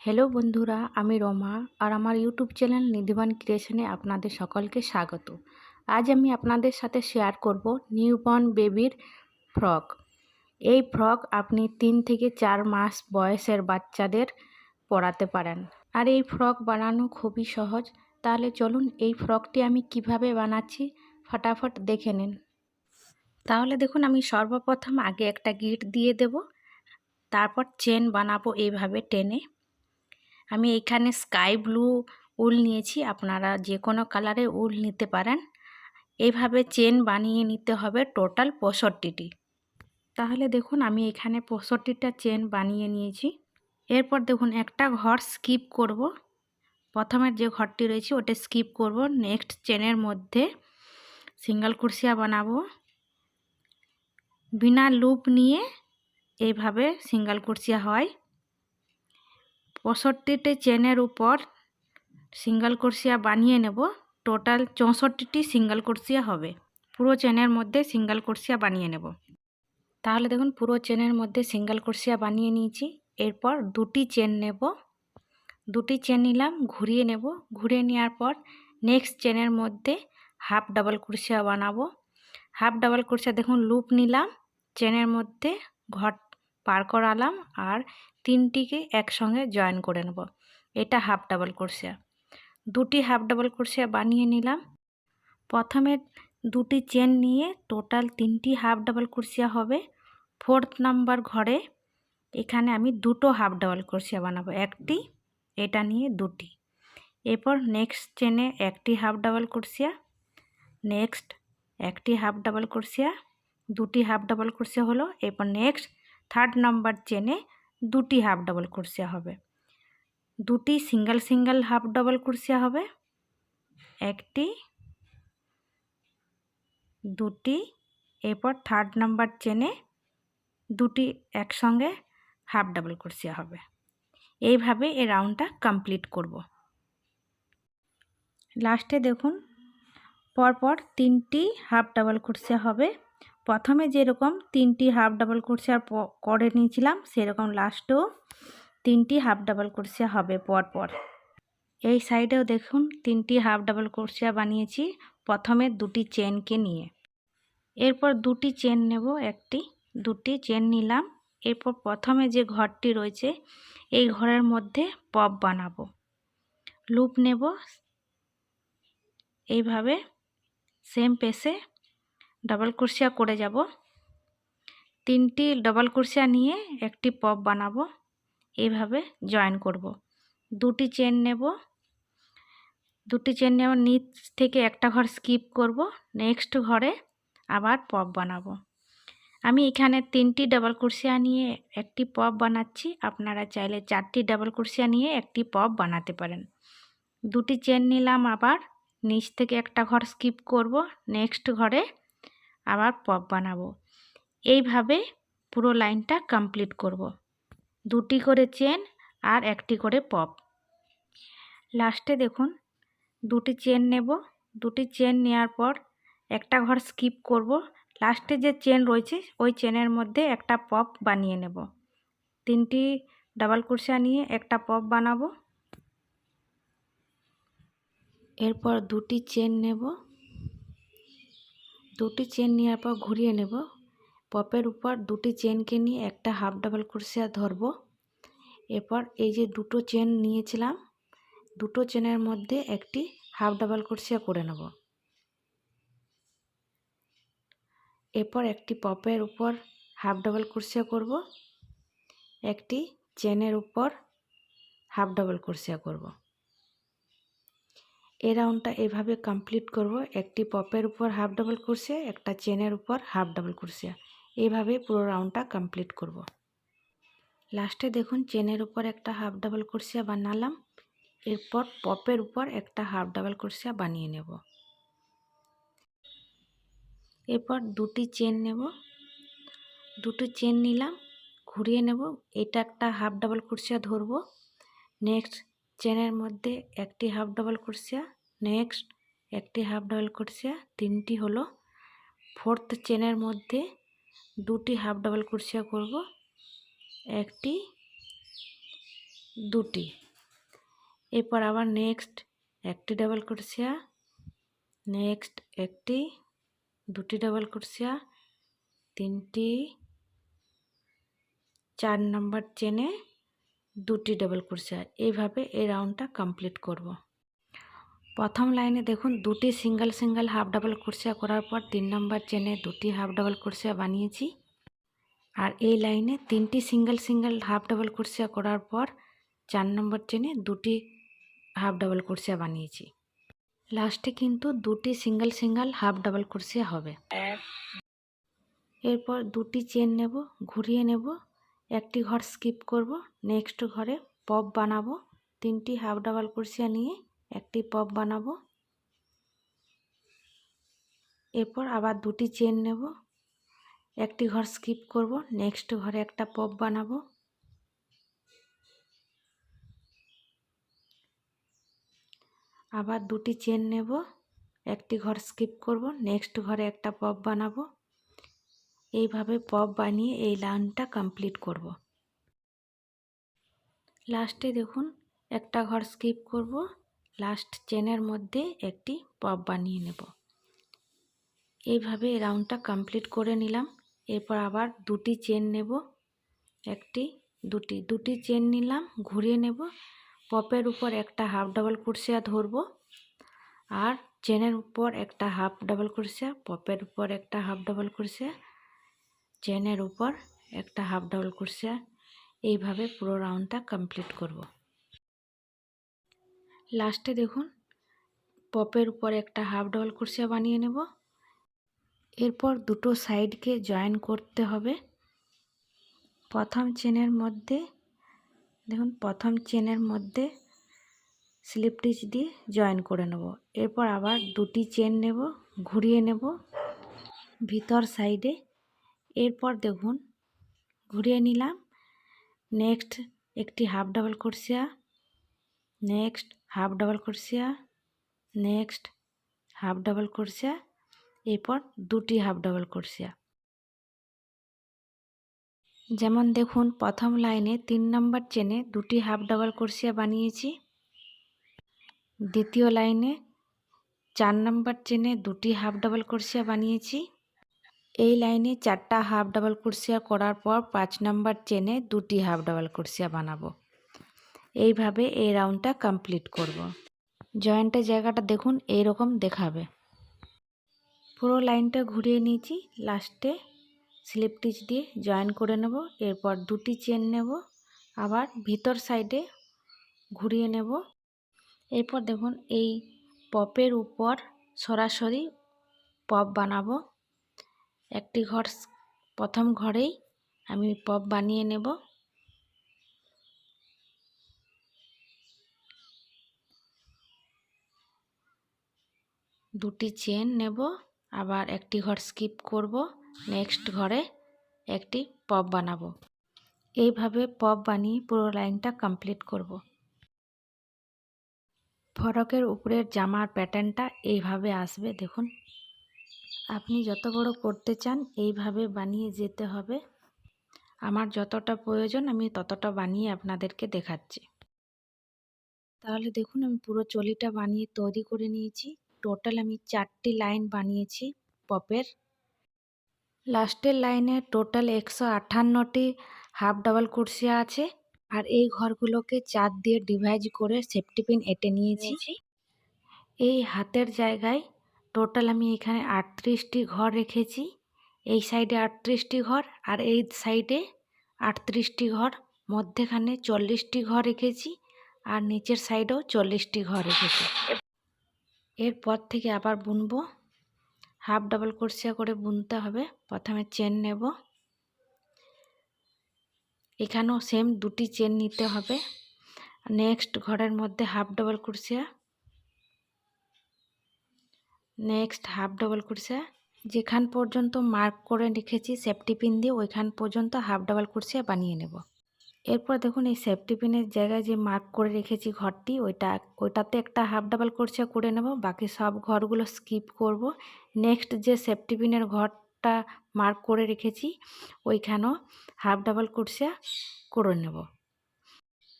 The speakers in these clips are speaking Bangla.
হ্যালো বন্ধুরা, আমি রমা আর আমার ইউটিউব চ্যানেল নিধিবান ক্রিয়েশনে আপনাদের সকলকে স্বাগত। আজ আমি আপনাদের সাথে শেয়ার করব নিউবর্ন বেবির ফ্রক। এই ফ্রক আপনি 3 থেকে 4 মাস বয়সের বাচ্চাদের পরাতে পারেন। আর এই ফ্রক বানানো খুবই সহজ। তাহলে চলুন এই ফ্রকটি আমি কিভাবে বানাচ্ছি ফটাফট দেখে নিন। তাহলে দেখুন, আমি সর্বপ্রথম আগে একটা গিট দিয়ে দেব, তারপর চেন বানাবো এইভাবে টেনে। আমি এখানে স্কাই ব্লু উল নিয়েছি, আপনারা যে কোনো কালারের উল নিতে পারেন। এইভাবে চেন বানিয়ে নিতে হবে টোটাল 65টি। তাহলে দেখুন, আমি এখানে 65টা চেন বানিয়ে নিয়েছি। এরপর দেখুন, একটা ঘর স্কিপ করব। প্রথমের যে ঘরটি রয়েছে ওটা স্কিপ করব। নেক্সট চেনের মধ্যে সিঙ্গেল ক্রোশিয়া বানাবো। বিনা লুপ নিয়ে এইভাবে সিঙ্গেল ক্রোশিয়া হয়। 65টি চেনের উপর সিঙ্গেল ক্রোশিয়া বানিয়ে নেব। টোটাল 64টি সিঙ্গেল ক্রোশিয়া হবে। পুরো চেনের মধ্যে সিঙ্গেল ক্রোশিয়া বানিয়ে নেব। তাহলে দেখুন, পুরো চেনের মধ্যে সিঙ্গেল ক্রোশিয়া বানিয়ে নিয়েছি। এরপর দুটি চেন নেব। দুটি চেন নিলাম, ঘুরিয়ে নেব। ঘুরিয়ে নেওয়ার পর নেক্সট চেনের মধ্যে হাফ ডাবল ক্রোশিয়া বানাবো। হাফ ডাবল ক্রোশিয়া দেখুন, লুপ নিলাম, চেনের মধ্যে ঘর পার করালাম আর তিনটিকে একসঙ্গে জয়েন করে নেব। এটা হাফ ডাবল ক্রোশিয়া। দুটি হাফ ডাবল ক্রোশিয়া বানিয়ে নিলাম। প্রথমে দুটি চেন নিয়ে টোটাল 3টি হাফ ডাবল ক্রোশিয়া হবে। 4th নাম্বার ঘরে এখানে আমি দুটো হাফ ডাবল ক্রোশিয়া বানাবো, একটি, এটা নিয়ে দুটি। এরপর নেক্সট চেনে একটি হাফ ডাবল ক্রোশিয়া, নেক্সট একটি হাফ ডাবল ক্রোশিয়া, দুটি হাফ ডাবল ক্রোশিয়া হলো। এরপর নেক্সট 3rd নাম্বার চেনে দুটি হাফ ডাবল ক্রোশিয়া হবে। দুটি সিঙ্গেল সিঙ্গেল হাফ ডাবল ক্রোশিয়া হবে, একটি, দুটি। এরপর 3rd নাম্বার চেনে দুটি একসঙ্গে হাফ ডাবল ক্রোশিয়া হবে। এইভাবে এই রাউন্ডটা কমপ্লিট করব। লাস্টে দেখুন, পরপর 3টি হাফ ডাবল ক্রোশিয়া হবে। প্রথমে যেরকম 3টি হাফ ডাবল ক্রোশিয়া করে নিয়েছিলাম, সেরকম লাস্টেও 3টি হাফ ডাবল ক্রোশিয়া হবে পরপর। এই সাইডেও দেখুন 3টি হাফ ডাবল ক্রোশিয়া বানিয়েছি প্রথমে দুটি চেনকে নিয়ে। এরপর দুটি চেন নেব, একটি, দুটি চেন নিলাম। এরপর প্রথমে যে ঘরটি রয়েছে এই ঘরের মধ্যে পপ বানাবো। লুপ নেব, এইভাবে সেম পেসে ডাবল ক্রোশিয়া করে যাব। 3টি ডাবল ক্রোশিয়া নিয়ে একটি পপ বানাবো, এইভাবে জয়েন করব। দুটি চেন নেব, দুটি চেন নেওয়ার নিচ থেকে একটা ঘর স্কিপ করব। নেক্সট ঘরে আবার পপ বানাবো। আমি এখানে 3টি ডাবল ক্রোশিয়া নিয়ে একটি পপ বানাচ্ছি, আপনারা চাইলে 4টি ডাবল ক্রোশিয়া নিয়ে একটি পপ বানাতে পারেন। দুটি চেন নিলাম, আবার নিচ থেকে একটা ঘর স্কিপ করব, নেক্সট ঘরে আবার পপ বানাবো। এইভাবে পুরো লাইনটা কমপ্লিট করব। দুটি করে চেন আর একটি করে পপ। লাস্টে দেখুন, দুটি চেন নেব, দুটি চেন নেওয়ার পর একটা ঘর স্কিপ করব। লাস্টে যে চেন রয়েছে ওই চেনের মধ্যে একটা পপ বানিয়ে নেব। 3টি ডাবল ক্রোশিয়া নিয়ে একটা পপ বানাবো। এরপর দুটি চেন নেব, দুটি চেন নেওয়ার পর ঘুরিয়ে নেব। পপের উপর দুটি চেনকে নিয়ে একটা হাফ ডাবল ক্রোশিয়া ধরব। এরপর এই যে দুটো চেন নিয়েছিলাম, দুটো চেনের মধ্যে একটি হাফ ডাবল ক্রোশিয়া করে নেব। এরপর একটি পপের উপর হাফ ডাবল ক্রোশিয়া করব, একটি চেনের উপর হাফ ডাবল ক্রোশিয়া করব। এই রাউন্ডটা এভাবে কমপ্লিট করব। একটি পপের উপর হাফ ডাবল ক্রোশিয়া, একটা চেনের উপর হাফ ডাবল ক্রোশিয়া, এইভাবে পুরো রাউন্ডটা কমপ্লিট করব। লাস্টে দেখুন, চেনের উপর একটা হাফ ডাবল ক্রোশিয়া বানালাম। এরপর পপের উপর একটা হাফ ডাবল ক্রোশিয়া বানিয়ে নেব। এরপর দুটি চেন নেব, দুটি চেন নিলাম, ঘুরিয়ে নেব। এটা একটা হাফ ডাবল ক্রোশিয়া ধরব। নেক্সট চেনের মধ্যে একটি হাফ ডাবল ক্রোশিয়া, নেক্সট একটি হাফ ডাবল ক্রোশিয়া, 3টি হলো। 4th চেনের মধ্যে দুটি হাফ ডাবল ক্রোশিয়া করব, একটি, দুটি। এরপর আবার নেক্সট একটি ডাবল ক্রোশিয়া, নেক্সট একটি, দুটি ডাবল ক্রোশিয়া, তিনটি, 4 নম্বর চেনে দুটি ডাবল ক্রোশিয়া। এইভাবে এই রাউন্ডটা কমপ্লিট করব। প্রথম লাইনে দেখুন দুটি সিঙ্গেল সিঙ্গেল হাফ ডাবল ক্রোশিয়া করার পর 3 নম্বর চেনে দুটি হাফ ডাবল ক্রোশিয়া বানিয়েছি। আর এই লাইনে তিনটি সিঙ্গেল সিঙ্গেল হাফ ডাবল ক্রোশিয়া করার পর 4 নম্বর চেনে দুটি হাফ ডাবল ক্রোশিয়া বানিয়েছি। লাস্টে কিন্তু দুটি সিঙ্গেল সিঙ্গেল হাফ ডাবল ক্রোশিয়া হবে। এরপর দুটি চেন নেব, ঘুরিয়ে নেব, একটি ঘর স্কিপ করব, নেক্সট ঘরে পপ বানাবো। 3টি হাফ ডাবল ক্রোশিয়া নিয়ে একটি পপ বানাবো। এরপর আবার দুটি চেন নেব, একটি ঘর স্কিপ করব, নেক্সট ঘরে একটা পপ বানাবো। আবার দুটি চেন নেব, একটি ঘর স্কিপ করব, নেক্সট ঘরে একটা পপ বানাবো। এইভাবে পপ বানিয়ে এই লাইনটা কমপ্লিট করব। লাস্টে দেখুন একটা ঘর স্কিপ করব, লাস্ট চেনের মধ্যে একটি পপ বানিয়ে নেব। এইভাবে এই রাউন্ডটা কমপ্লিট করে নিলাম। এরপর আবার দুটি চেন নেব, একটি, দুটি চেন নিলাম, ঘুরিয়ে নেব, পপের উপর একটা হাফ ডাবল ক্রোশিয়া ধরবো, আর চেনের উপর একটা হাফ ডাবল ক্রোশিয়া, পপের উপর একটা হাফ ডাবল ক্রোশিয়া, চেনের উপর একটা হাফ ডাবল ক্রোশিয়া। এইভাবে পুরো রাউন্ডটা কমপ্লিট করব। লাস্টে দেখুন পপের উপর একটা হাফ ডাবল ক্রোশিয়া বানিয়ে নেব। এরপর দুটো সাইডকে জয়েন করতে হবে। প্রথম চেনের মধ্যে দেখুন, প্রথম চেনের মধ্যে স্লিপ স্টিচ দিয়ে জয়েন করে নেব। এরপর আবার দুটি চেন নেব, ঘুরিয়ে নেব ভিতর সাইডে। এরপর দেখুন ঘুরিয়ে নিলাম, নেক্সট একটি half double crochet, next half double crochet, next half double crochet, এরপর দুটি হাফ ডাবল ক্রোশিয়া। যেমন দেখুন প্রথম লাইনে 3 নম্বর চেনে দুটি হাফ ডাবল ক্রোশিয়া বানিয়েছি, দ্বিতীয় লাইনে 4 নম্বর চেনে দুটি হাফ ডাবল ক্রোশিয়া বানিয়েছি। এই লাইনে 4টা হাফ ডাবল ক্রোশিয়া করার পর 5 নম্বর চেনে দুটি হাফ ডাবল ক্রোশিয়া বানাবো। এইভাবে এই রাউন্ডটা কমপ্লিট করব। জয়েন্টের জায়গাটা দেখুন এইরকম দেখাবে। পুরো লাইনটা ঘুরিয়ে নিয়েছি, লাস্টে স্লিপ স্টিচ দিয়ে জয়েন করে নেব। এরপর দুটি চেন নেব, আবার ভিতর সাইডে ঘুরিয়ে নেব। এরপর দেখুন এই পপের উপর সরাসরি পপ বানাবো। একটি ঘর প্রথম ঘরেই আমি পপ বানিয়ে নেব। দুটি চেন নেব, আবার একটি ঘর স্কিপ করব, নেক্সট ঘরে একটি পপ বানাবো। এইভাবে পপ বানিয়ে পুরো লাইনটা কমপ্লিট করব। ফরকের উপরের জামার প্যাটার্নটা এইভাবে আসবে। দেখুন আপনি যত বড় করতে চান এইভাবে বানিয়ে যেতে হবে। আমার যতটা প্রয়োজন আমি ততটা বানিয়ে আপনাদেরকে দেখাচ্ছি। তাহলে দেখুন আমি পুরো চলিটা বানিয়ে তৈরি করে নিয়েছি। টোটাল আমি 4টি লাইন বানিয়েছি পপের। লাস্টের লাইনে টোটাল 158টি হাফ ডাবল ক্রোশিয়া আছে। আর এই ঘরগুলোকে 4 দিয়ে ডিভাইড করে সেফটি পিন এঁটে নিয়েছি। এই হাতের জায়গায় টোটাল আমি এখানে 38টি ঘর রেখেছি। এই সাইডে 38টি ঘর, আর এই সাইডে 38টি ঘর, মধ্যেখানে 40টি ঘর রেখেছি, আর নিচের সাইডেও 40টি ঘর রেখেছি। এরপর থেকে আবার বুনবো, হাফ ডাবল ক্রোশিয়া করে বুনতে হবে। প্রথমে চেন নেব, এখানেও সেম দুটি চেন নিতে হবে। নেক্সট ঘরের মধ্যে half double crochet, next half double crochet. যেখান পর্যন্ত মার্ক করে রেখেছি সেফটি পিন দিয়ে ওইখান পর্যন্ত হাফ ডাবল ক্রোশিয়া বানিয়ে নেব। এরপর দেখুন এই সেফটি পিনের জায়গায় যে মার্ক করে রেখেছি ঘরটি, ওইটাতে একটা হাফ ডাবল ক্রোশিয়া করে নেব। বাকি সব ঘরগুলো স্কিপ করব। নেক্সট যে সেফটি পিনের ঘরটা মার্ক করে রেখেছি ওইখানেও হাফ ডাবল ক্রোশিয়া করে নেব।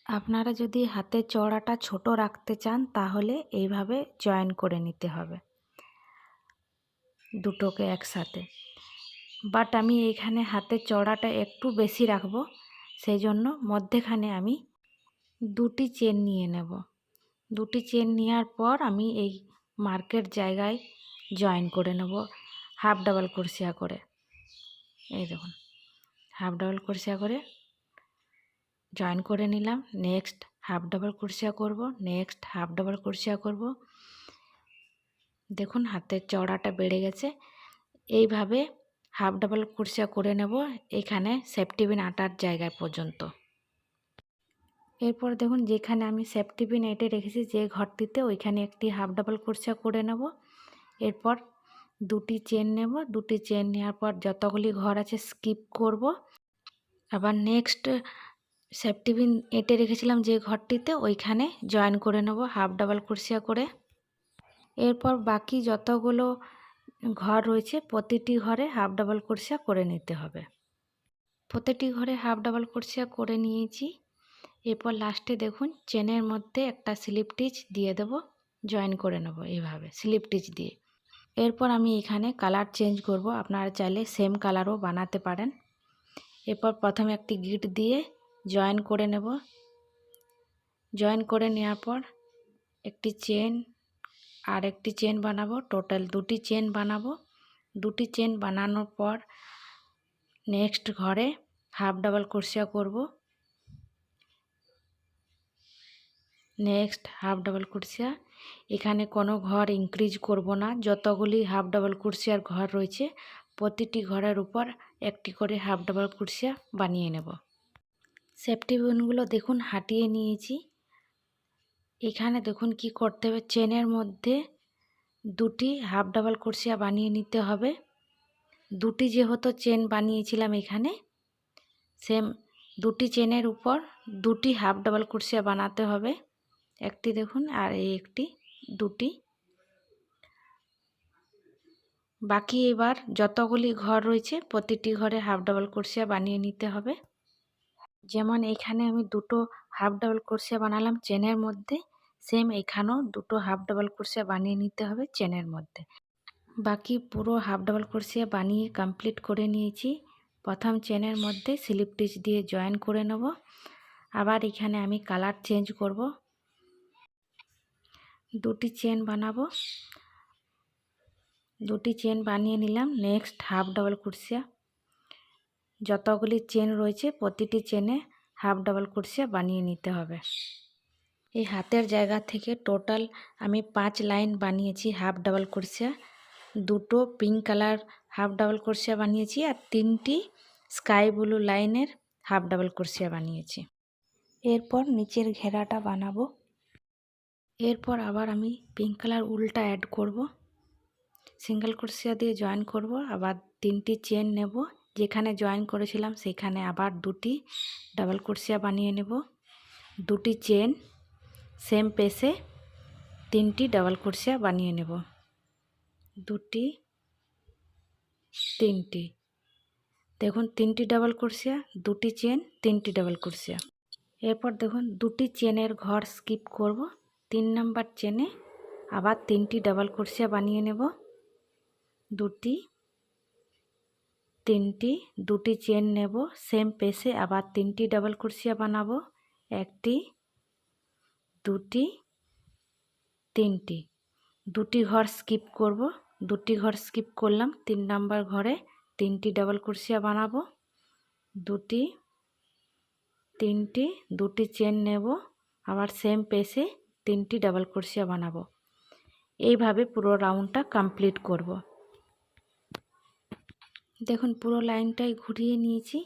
আপনারা যদি হাতের চওড়াটা ছোট রাখতে চান তাহলে এইভাবে জয়েন করে নিতে হবে দুটোকে একসাথে। বাট আমি এইখানে হাতের চওড়াটা একটু বেশি রাখবো, সেই জন্য মধ্যেখানে আমি দুটি চেন নিয়ে নেব। দুটি চেন নেওয়ার পর আমি এই মার্কেট জায়গায় জয়েন করে নেব হাফ ডাবল ক্রোশিয়া করে। এই দেখুন হাফ ডাবল ক্রোশিয়া করে জয়েন করে নিলাম। নেক্সট হাফ ডাবল ক্রোশিয়া করব, নেক্সট হাফ ডাবল ক্রোশিয়া করব। দেখুন হাতের চওড়াটা বেড়ে গেছে। এইভাবে হাফ ডাবল ক্রোশিয়া করে নেব এখানে সেফটি পিন আটার জায়গা পর্যন্ত। এরপর দেখুন যেখানে আমি সেফটি পিন এঁটে রেখেছি যে ঘরটিতে, ওইখানে একটি হাফ ডাবল ক্রোশিয়া করে নেব। এরপর দুটি চেন নেব, দুটি চেন নেওয়ার পর যতগুলি ঘর আছে স্কিপ করব। আবার নেক্সট সেফটি পিন এঁটে রেখেছিলাম যে ঘরটিতে, ওইখানে জয়েন করে নেব হাফ ডাবল ক্রোশিয়া করে। এরপর বাকি যতগুলো ঘর রয়েছে প্রতিটি ঘরে হাফ ডাবল ক্রোশিয়া করে নিতে হবে। প্রতিটি ঘরে হাফ ডাবল ক্রোশিয়া করে নিয়েছি। এরপর লাস্টে দেখুন চেনের মধ্যে একটা স্লিপ স্টিচ দিয়ে দেব, জয়েন করে নেব এইভাবে স্লিপ স্টিচ দিয়ে। এরপর আমি এখানে কালার চেঞ্জ করব, আপনারা চাইলে সেম কালারও বানাতে পারেন। এরপর প্রথমে একটি গিট দিয়ে জয়েন করে নেব। জয়েন করে নেওয়ার পর একটি চেন আর একটি চেন বানাবো, টোটাল দুটি চেন বানাবো। দুটি চেন বানানোর পর নেক্সট ঘরে হাফ ডাবল ক্রোশিয়া করব। Next half double crochet. এখানে কোনো ঘর ইনক্রিজ করব না, যতগুলি হাফ ডাবল ক্রোশিয়ার ঘর রয়েছে প্রতিটি ঘরের উপর একটি করে হাফ ডাবল ক্রোশিয়া বানিয়ে নেব। সেফটি পিনগুলো দেখুন হাটিয়ে নিয়েছি। এখানে দেখুন কি করতে হবে, চেনের মধ্যে দুটি হাফ ডাবল ক্রোশিয়া বানিয়ে নিতে হবে। দুটি যেহেতু চেন বানিয়েছিলাম এখানে, সেম দুটি চেনের উপর দুটি হাফ ডাবল ক্রোশিয়া বানাতে হবে। একটি দেখুন আর এই একটি, দুটি। বাকি এবার যতগুলি ঘর রয়েছে প্রতিটি ঘরে হাফ ডাবল ক্রোশিয়া বানিয়ে নিতে হবে। যেমন এখানে আমি দুটো হাফ ডাবল ক্রোশিয়া বানালাম চেনের মধ্যে, সেম এখানেও দুটো হাফ ডাবল ক্রোশিয়া বানিয়ে নিতে হবে চেনের মধ্যে। বাকি পুরো হাফ ডাবল ক্রোশিয়া বানিয়ে কমপ্লিট করে নিয়েছি। প্রথম চেনের মধ্যে স্লিপ স্টিচ দিয়ে জয়েন করে নেব। আবার এখানে আমি কালার চেঞ্জ করব, দুটি চেন বানাবো। দুটি চেন বানিয়ে নিলাম। নেক্সট হাফ ডাবল ক্রোশিয়া, যতগুলি চেন রয়েছে প্রতিটি চেনে হাফ ডাবল ক্রোশিয়া বানিয়ে নিতে হবে। এই হাতের জায়গা থেকে টোটাল আমি 5 লাইন বানিয়েছি হাফ ডাবল ক্রোশিয়া। দুটো pink colour half double crochet বানিয়েছি আর তিনটি স্কাই ব্লু লাইনের হাফ ডাবল ক্রোশিয়া বানিয়েছি। এরপর নিচের ঘেরাটা বানাবো। এরপর আবার আমি পিঙ্ক কালার উলটা অ্যাড করব, সিঙ্গেল ক্রোশিয়া দিয়ে জয়েন করব। আবার তিনটি চেন নেব, যেখানে জয়েন করেছিলাম সেখানে আবার দুটি ডাবল ক্রোশিয়া বানিয়ে নেব। দুটি চেন সেম পেসে তিনটি ডাবল ক্রোশিয়া বানিয়ে নেব, দুটি, তিনটি। দেখুন তিনটি ডাবল ক্রোশিয়া, দুটি চেন, তিনটি ডাবল ক্রোশিয়া। এরপর দেখুন দুটি চেনের ঘর স্কিপ করব, 3 নাম্বার চেনে আবার তিনটি ডাবল ক্রোশিয়া বানিয়ে নেব, দুটি, তিনটি। দুটি চেন নেব সেম পেসে আবার তিনটি ডাবল ক্রোশিয়া বানাবো, একটি, দুটি, তিনটি। দুটি ঘর স্কিপ করব, দুটি ঘর স্কিপ করলাম। 3 নাম্বার ঘরে তিনটি ডাবল ক্রোশিয়া বানাবো, দুটি, তিনটি। দুটি চেন নেব আবার সেম পেসে তিনটি ডাবল ক্রোশিয়া বানাবো। এইভাবে পুরো রাউন্ডটা কমপ্লিট করব। দেখুন পুরো লাইনটাই ঘুরিয়ে নিয়েছি।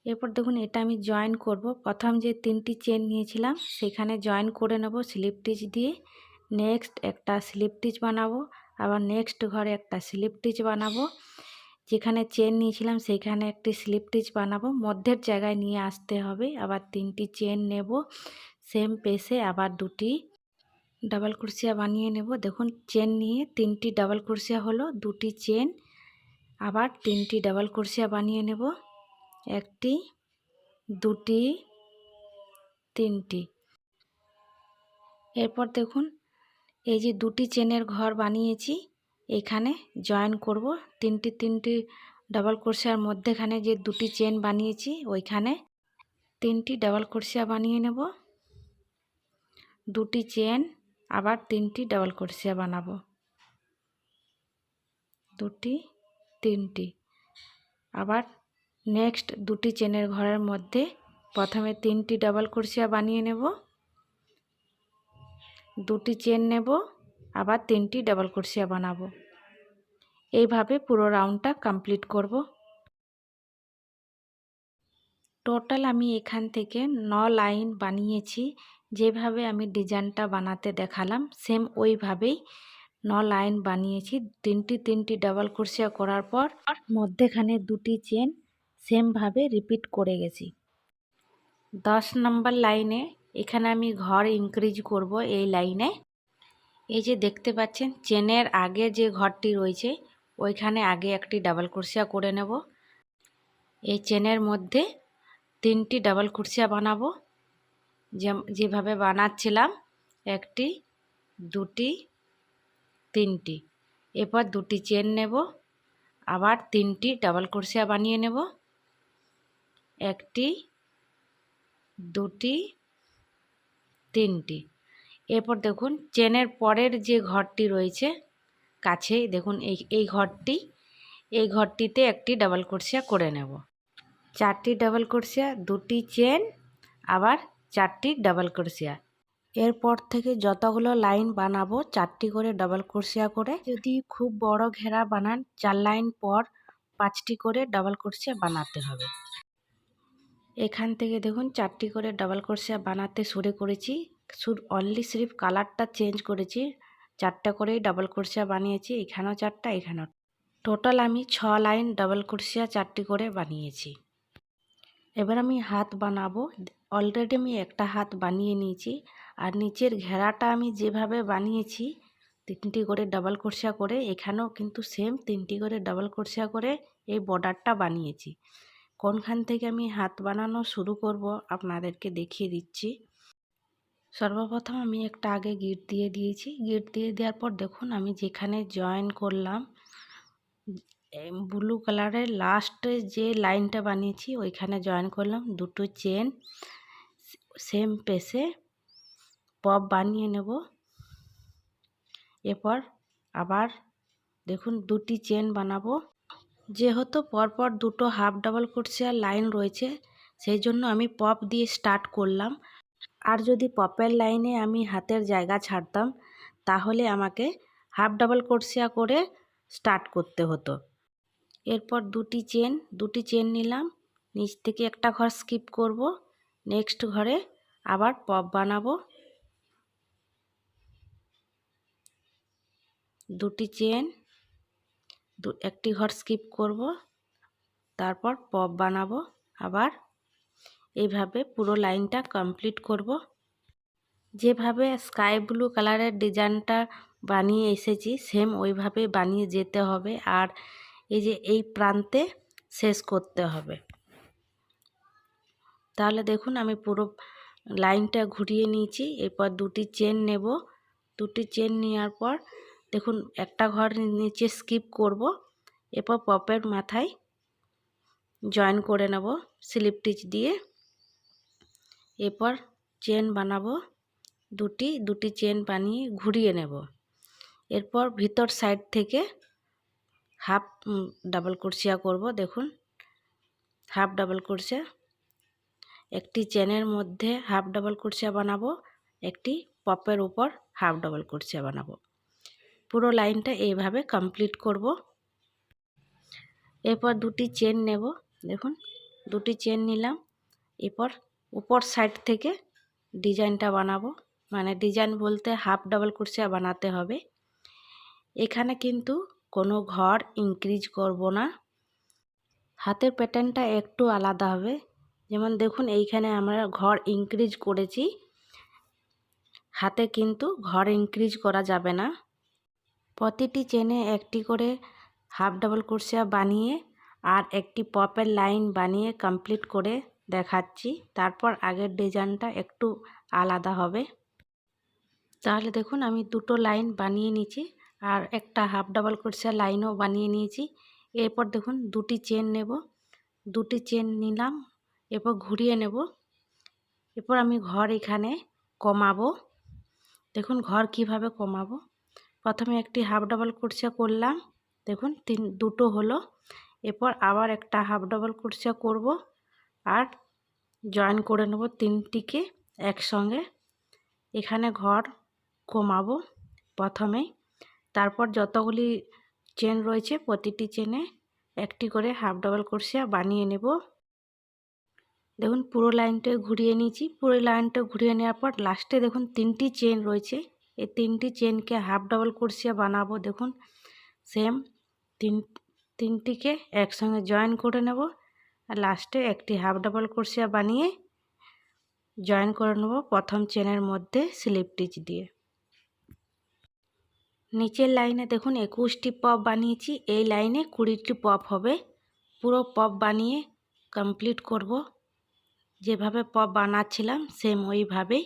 এরপর দেখুন এটা আমি জয়েন করব। প্রথম যে তিনটি চেন নিয়েছিলাম সেখানে জয়েন করে নেব স্লিপ স্টিচ দিয়ে। নেক্সট একটা স্লিপ স্টিচ বানাবো, আবার নেক্সট ঘরে একটা স্লিপ স্টিচ বানাবো। যেখানে চেন নিয়েছিলাম সেখানে একটি স্লিপ স্টিচ বানাবো, মধ্যের জায়গায় নিয়ে আসতে হবে। আবার তিনটি চেন নেব সেম পেসে, আবার দুটি ডাবল ক্রোশিয়া বানিয়ে নেব। দেখুন চেন নিয়ে তিনটি ডাবল ক্রোশিয়া হলো, দুটি চেন আবার তিনটি ডাবল ক্রোশিয়া বানিয়ে নেব, একটি, দুটি, 3টি। এরপর দেখুন এই যে 2টি চেনের ঘর বানিয়েছি এখানে জয়েন করব। 3টি ডাবল ক্রোশের মধ্যেখানে যে 2টি চেন বানিয়েছি ওইখানে 3টি ডাবল ক্রোশিয়া বানিয়ে নেব। 2টি চেন আবার 3টি ডাবল ক্রোশিয়া বানাবো, 2টি 3টি। আবার নেক্সট 2টি চেনের ঘরের মধ্যে প্রথমে 3টি ডাবল ক্রোশিয়া বানিয়ে নেব, 2টি চেন নেব, আবার 3টি ডাবল ক্রোশিয়া বানাবো। এইভাবে পুরো রাউন্ডটা কমপ্লিট করব। টোটাল আমি এখান থেকে 9 লাইন বানিয়েছি। যেভাবে আমি ডিজাইনটা বানাতে দেখালাম সেম ওইভাবেই 9 লাইন বানিয়েছি। 3টি ডাবল ক্রোশিয়া করার পর মধ্যেখানে 2টি চেন সেমভাবে রিপিট করে গেছি। 10 নম্বর লাইনে এখানে আমি ঘর ইনক্রিজ করব। এই লাইনে এই যে দেখতে পাচ্ছেন চেনের আগে যে ঘরটি রয়েছে ওইখানে আগে একটি ডাবল ক্রোশিয়া করে নেব। এই চেনের মধ্যে 3টি ডাবল ক্রোশিয়া বানাবো যেভাবে বানাচ্ছিলাম, 1টি 2টি 3টি। এরপর 2টি চেন নেব, আবার 3টি ডাবল ক্রোশিয়া বানিয়ে নেব, 1টি 2টি 3টি। এরপর দেখুন চেনের পরের যে ঘরটি রয়েছে কাছেই দেখুন এই ঘরটিতে একটি ডাবল ক্রোশিয়া করে নেব। 4টি ডাবল ক্রোশিয়া, 2টি চেন, আবার 4টি ডাবল ক্রোশিয়া। এরপর থেকে যতগুলো লাইন বানাবো 4টি করে ডাবল ক্রোশিয়া করে। যদি খুব বড় ঘেরা বানান 4 লাইন পর 5টি করে ডাবল ক্রোশিয়া বানাতে হবে। এখান থেকে দেখুন 4টি করে ডাবল ক্রোশিয়া বানাতে শুরু করেছি। অনলি সির্ফ কালারটা চেঞ্জ করেছি। 4টা করেই ডাবল ক্রোশিয়া বানিয়েছি, এখানেও 4টা, এখানেও। টোটাল আমি 6 লাইন ডাবল ক্রোশিয়া 4টি করে বানিয়েছি। এবার আমি হাত বানাবো। অলরেডি আমি একটা হাত বানিয়ে নিয়েছি। আর নিচের ঘেরাটা আমি যেভাবে বানিয়েছি 3টি করে ডাবল ক্রোশিয়া করে, এখানেও কিন্তু সেম 3টি করে ডাবল ক্রোশিয়া করে এই বর্ডারটা বানিয়েছি। কোনখান থেকে আমি হাত বানানো শুরু করব আপনাদেরকে দেখিয়ে দিচ্ছি। সর্বপ্রথম আমি একটা আগে গিট দিয়ে দিয়েছি। গিট দিয়ে দেওয়ার পর দেখুন আমি যেখানে জয়েন করলাম ব্লু কালারের লাস্টে যে লাইনটা বানিয়েছি ওইখানে জয়েন করলাম। 2টো চেন সেম পেসে পপ বানিয়ে নেব। এরপর আবার দেখুন 2টি চেন বানাবো। যেহেতু পরপর 2টো হাফ ডাবল ক্রোশিয়া লাইন রয়েছে সেই জন্য আমি পপ দিয়ে স্টার্ট করলাম। আর যদি পপের লাইনে আমি হাতের জায়গা ছাড়তাম তাহলে আমাকে হাফ ডাবল ক্রোশিয়া করে স্টার্ট করতে হতো। এরপর 2টি চেন নিলাম, নিচ থেকে একটা ঘর স্কিপ করব, নেক্সট ঘরে আবার পপ বানাবো। 2টি চেন, একটি ঘর স্কিপ করব, তারপর পপ বানাবো। আবার এইভাবে পুরো লাইনটা কমপ্লিট করব। যেভাবে স্কাই ব্লু কালারের ডিজাইনটা বানিয়ে এসেছি সেম ওইভাবে বানিয়ে যেতে হবে। আর এই যে এই প্রান্তে শেষ করতে হবে। তাহলে দেখুন আমি পুরো লাইনটা ঘুরিয়ে নিয়েছি। এরপর 2টি চেন নেব। 2টি চেন নেওয়ার পর দেখুন একটা ঘর নিচে স্কিপ করব। এরপর পপের মাথায় জয়েন করে নেব স্লিপ স্টিচ দিয়ে। এরপর চেন বানাবো, 2টি চেন বানিয়ে ঘুরিয়ে নেব। এরপর ভিতর সাইড থেকে হাফ ডাবল ক্রোশিয়া করব। দেখুন হাফ ডাবল ক্রোশিয়া, একটি চেনের মধ্যে হাফ ডাবল ক্রোশিয়া বানাবো, একটি পপের উপর হাফ ডাবল ক্রোশিয়া বানাবো। পুরো লাইনটা এইভাবে কমপ্লিট করব। এরপর 2টি চেন নেব। দেখুন 2টি চেন নিলাম। এরপর উপর সাইড থেকে ডিজাইনটা বানাবো, মানে ডিজাইন বলতে হাফ ডাবল ক্রোশিয়া বানাতে হবে। এখানে কিন্তু কোনো ঘর ইনক্রিজ করব না। হাতের প্যাটার্নটা একটু আলাদা হবে। যেমন দেখুন এইখানে আমরা ঘর ইনক্রিজ করেছি, হাতে কিন্তু ঘর ইনক্রিজ করা যাবে না। প্রতিটি চেনে একটি করে হাফ ডাবল ক্রোশিয়া বানিয়ে আর একটি পপের লাইন বানিয়ে কমপ্লিট করে দেখাচ্ছি, তারপর আগের ডিজাইনটা একটু আলাদা হবে। তাহলে দেখুন আমি দুটো লাইন বানিয়ে নিয়েছি আর একটা হাফ ডাবল ক্রোশিয়া লাইনও বানিয়ে নিয়েছি। এরপর দেখুন দুটি চেন নেব, দুটি চেন নিলাম, এরপর ঘুরিয়ে নেব। এরপর আমি ঘর এখানে কমাবো। দেখুন ঘর কিভাবে কমাবো। প্রথমে একটি হাফ ডাবল ক্রোশিয়া করলাম, দেখুন দুটো হলো। এরপর আবার একটা হাফ ডাবল ক্রোশিয়া করব আর জয়েন করে নেব তিনটিকে একসঙ্গে। এখানে ঘর কমাবো প্রথমে, তারপর যতগুলি চেন রয়েছে প্রতিটি চেনে একটি করে হাফ ডাবল ক্রোশিয়া বানিয়ে নেব। দেখুন পুরো লাইনটা ঘুরিয়ে নিয়েছি। পুরো লাইনটা ঘুরিয়ে নেওয়ার পর লাস্টে দেখুন তিনটি চেন রয়েছে, এই তিনটি চেনকে হাফ ডাবল ক্রোশিয়া বানাবো। দেখুন সেম তিনটিকে একসঙ্গে জয়েন করে নেব আর লাস্টে একটি হাফ ডাবল ক্রোশিয়া বানিয়ে জয়েন করে নেব প্রথম চেনের মধ্যে স্লিপ স্টিচ দিয়ে। নিচের লাইনে দেখুন 21টি পপ বানিয়েছি, এই লাইনে 20টি পপ হবে। পুরো পপ বানিয়ে কমপ্লিট করব, যেভাবে পপ বানাচ্ছিলাম সেম ওইভাবেই।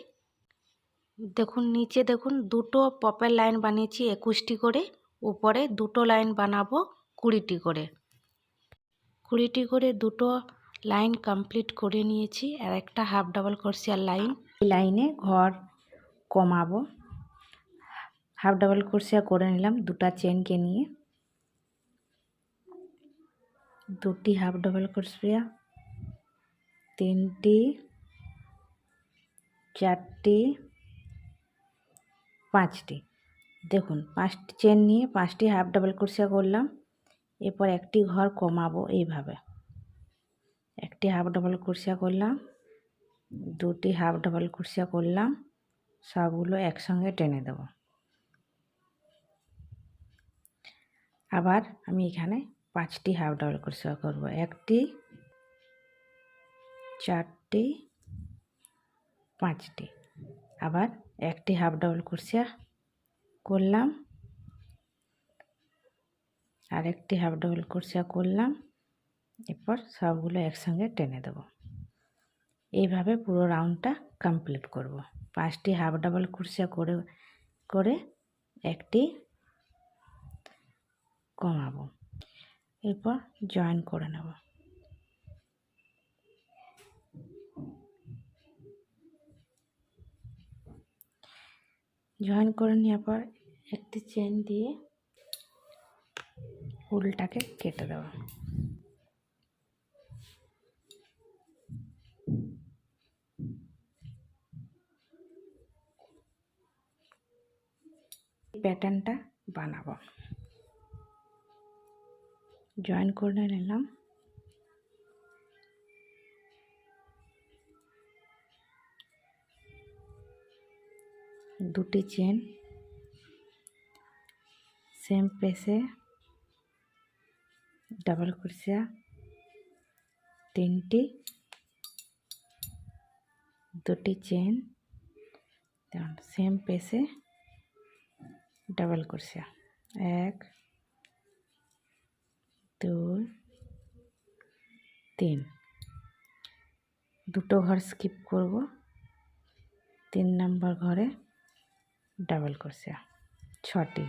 দেখুন নিচে দেখুন দুটো পপের লাইন বানিয়েছি 21টি করে, উপরে দুটো লাইন বানাবো 20টি করে। 20টি করে দুটো লাইন কমপ্লিট করে নিয়েছি আর একটা হাফ ডাবল ক্রোশিয়ার লাইন। এই লাইনে ঘর কমাবো, হাফ ডাবল ক্রোশিয়া করে নিলাম দুটা চেনকে নিয়ে। দুটি হাফ ডাবল ক্রোশিয়া, তিনটি, চারটি, পাঁচটি। দেখুন 5টি চেন নিয়ে 5টি হাফ ডাবল ক্রোশিয়া করলাম। এরপর একটি ঘর কমাবো এইভাবে, একটি হাফ ডাবল ক্রোশিয়া করলাম, দুটি হাফ ডাবল ক্রোশিয়া করলাম, সবগুলো একসঙ্গে টেনে দেব। আবার আমি এখানে 5টি হাফ ডাবল ক্রোশিয়া করব, একটি, চারটি, 5টি। আবার একটি হাফ ডাবল ক্রোশিয়া করলাম আর একটি হাফ ডাবল ক্রোশিয়া করলাম, এরপর সবগুলো একসঙ্গে টেনে দেব। এইভাবে পুরো রাউন্ডটা কমপ্লিট করব। 5টি হাফ ডাবল ক্রোশিয়া করে করে একটি কমাবো, এরপর জয়েন করে নেব। জয়েন করে নেওয়ার পর একটি চেন দিয়ে উলটাকে কেটে দেব। প্যাটার্নটা বানাবো, জয়েন করে নিলাম। দুটি চেন সেম পেসে ডাবল ক্রোশিয়া, তিনটি, দুটি চেন সেম পেসে ডাবল ক্রোশিয়া, 1 2 3। দুটো ঘর স্কিপ করব, 3 নম্বর ঘরে ডাবল ক্রোশিয়া, 6টি।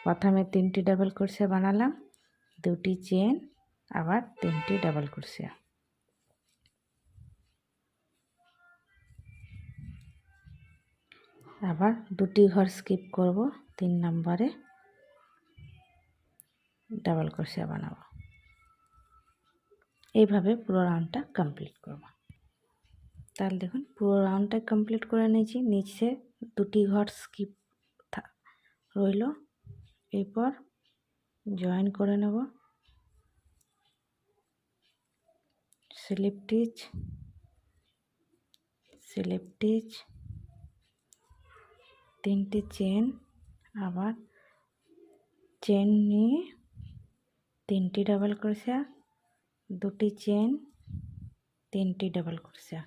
প্রথমে 3টি ডাবল ক্রোশিয়া বানালাম, দুটি চেন, আবার 3টি ডাবল ক্রোশিয়া। আবার দুটি ঘর স্কিপ করব, 3 নম্বরে ডাবল ক্রোশিয়া বানাবো। এইভাবে পুরো রাউন্ডটা কমপ্লিট করব। তাহলে দেখুন পুরো রাউন্ডটা কমপ্লিট করে নিয়েছি। নিচে দুটি ঘর স্কিপ রইল, এরপর জয়েন করে নেব। স্লিপ স্টিচ, স্লিপ স্টিচ, 3টি চেন, আবার চেন নিয়ে 3টি ডাবল ক্রোশিয়া, দুটি চেন, 3টি ডাবল ক্রোশিয়া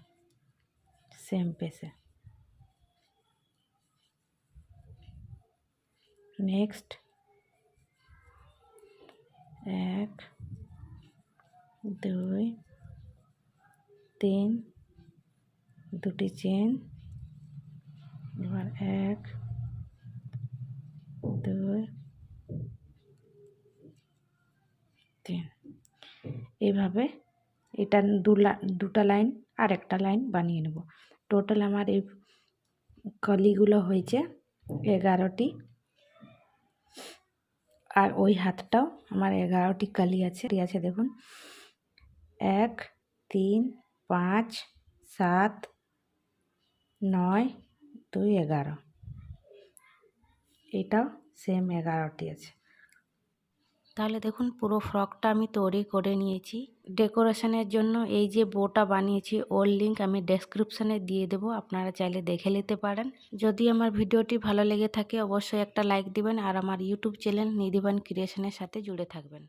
সেম পেসে। নেক্সট 1 2 3 দুটি চেন, এবার 1 2 3 এইভাবে এটা দুটা লাইন আর একটা লাইন বানিয়ে নেব। টোটাল আমার এই কলিগুলো হয়েছে 11টি, আর ওই হাতটাও আমার 11টি কলি আছে দেখুন 1 3 5 7 9 2 11, এটাও সেম 11টি আছে। তাহলে দেখুন পুরো ফ্রকটা আমি তৈরি করে নিয়েছি। ডেকোরেশনের জন্য এই যে বোটা বানিয়েছি ওর লিঙ্ক আমি ডেসক্রিপশানে দিয়ে দেবো, আপনারা চাইলে দেখে নিতে পারেন। যদি আমার ভিডিওটি ভালো লেগে থাকে অবশ্যই একটা লাইক দিবেন আর আমার ইউটিউব চ্যানেল নিধিবান ক্রিয়েশনের সাথে জুড়ে থাকবেন।